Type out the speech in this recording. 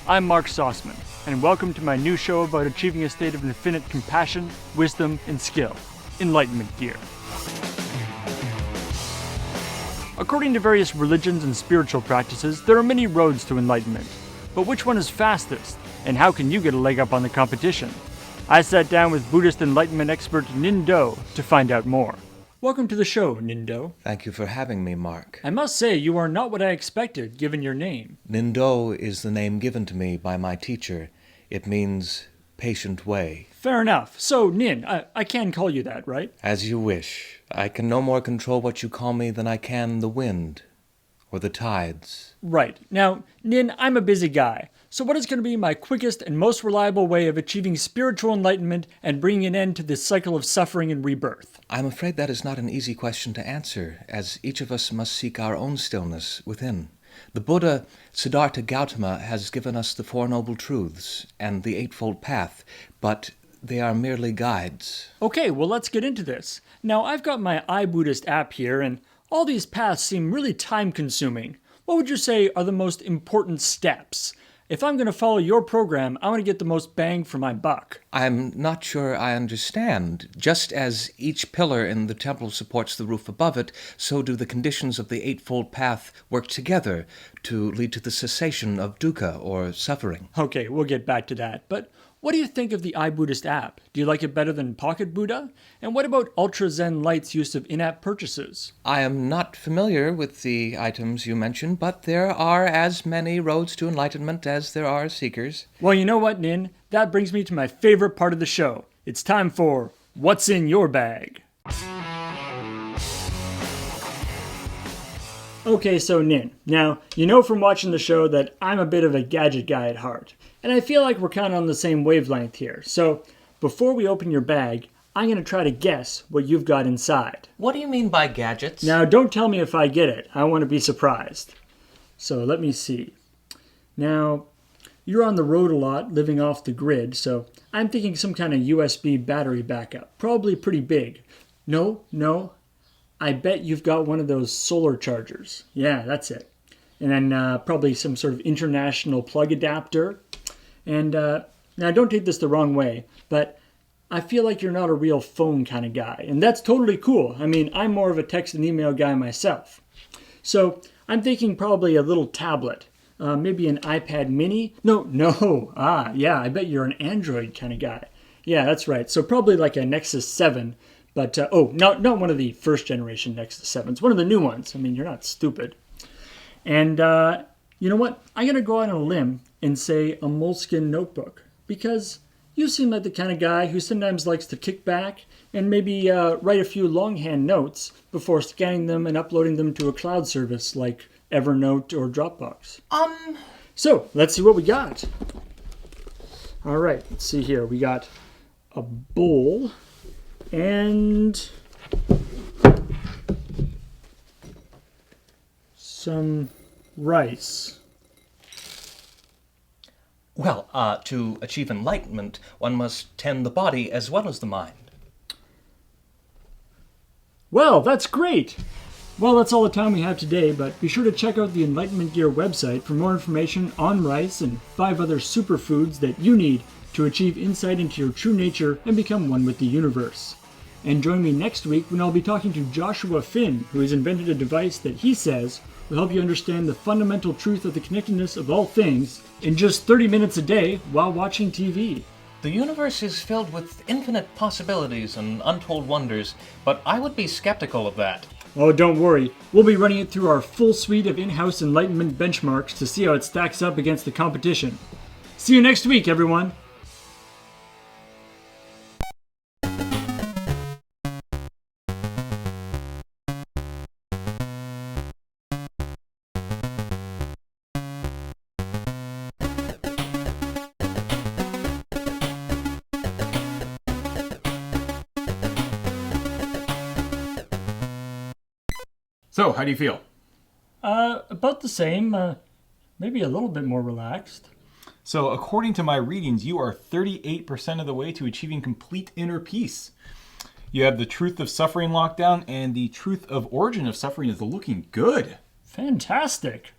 I'm Mark Sauceman, and welcome to my new show about achieving a state of infinite compassion, wisdom, and skill, Enlightenment Gear. According to various religions and spiritual practices, there are many roads to enlightenment. But which one is fastest, and how can you get a leg up on the competition? I sat down with Buddhist enlightenment expert Ninh Do to find out more. Welcome to the show, Ninh Do. Thank you for having me, Mark. I must say, you are not what I expected, given your name. Ninh Do is the name given to me by my teacher. It means patient way. Fair enough. So, Ninh, I can call you that, right? As you wish. I can no more control what you call me than I can the wind or the tides. Right. Now, Ninh, I'm a busy guy. So what is going to be my quickest and most reliable way of achieving spiritual enlightenment and bringing an end to this cycle of suffering and rebirth? I'm afraid that is not an easy question to answer, as each of us must seek our own stillness within. The Buddha, Siddhartha Gautama, has given us the Four Noble Truths and the Eightfold Path, but they are merely guides. Okay, well let's get into this. Now, I've got my iBuddhist app here, and all these paths seem really time-consuming. What would you say are the most important steps? If I'm going to follow your program, I want to get the most bang for my buck. I'm not sure I understand. Just as each pillar in the temple supports the roof above it, so do the conditions of the Eightfold Path work together to lead to the cessation of dukkha, or suffering. Okay, we'll get back to that. But what do you think of the iBuddhist app? Do you like it better than Pocket Buddha? And what about Ultra Zen Light's use of in-app purchases? I am not familiar with the items you mentioned, but there are as many roads to enlightenment as there are seekers. Well, you know what, Ninh? That brings me to my favorite part of the show. It's time for What's in Your Bag? Okay, so Ninh, now, you know from watching the show that I'm a bit of a gadget guy at heart, and I feel like we're kind of on the same wavelength here. So, before we open your bag, I'm going to try to guess what you've got inside. What do you mean by gadgets? Now, don't tell me if I get it. I want to be surprised. So, let me see. Now, you're on the road a lot, living off the grid, so I'm thinking some kind of USB battery backup. Probably pretty big. No. I bet you've got one of those solar chargers. Yeah, that's it. And then probably some sort of international plug adapter. And now don't take this the wrong way, but I feel like you're not a real phone kind of guy. And that's totally cool. I mean, I'm more of a text and email guy myself. So I'm thinking probably a little tablet. Maybe an iPad mini? No. Yeah, I bet you're an Android kind of guy. Yeah, that's right. So probably like a Nexus 7. But, not one of the first generation Nexus 7s. One of the new ones. I mean, you're not stupid. And you know what? I'm going to go out on a limb and say a Moleskine notebook. Because you seem like the kind of guy who sometimes likes to kick back and maybe write a few longhand notes before scanning them and uploading them to a cloud service like Evernote or Dropbox. So, let's see what we got. All right, let's see here. We got a bowl and some rice. Well, to achieve enlightenment, one must tend the body as well as the mind. Well, that's great! Well, that's all the time we have today, but be sure to check out the Enlightenment Gear website for more information on rice and 5 other superfoods that you need to achieve insight into your true nature and become one with the universe. And join me next week when I'll be talking to Joshua Finn, who has invented a device that he says will help you understand the fundamental truth of the connectedness of all things in just 30 minutes a day while watching TV. The universe is filled with infinite possibilities and untold wonders, but I would be skeptical of that. Oh, don't worry. We'll be running it through our full suite of in-house enlightenment benchmarks to see how it stacks up against the competition. See you next week, everyone! So, how do you feel? About the same. Maybe a little bit more relaxed. So, according to my readings, you are 38% of the way to achieving complete inner peace. You have the truth of suffering locked down, and the truth of origin of suffering is looking good. Fantastic.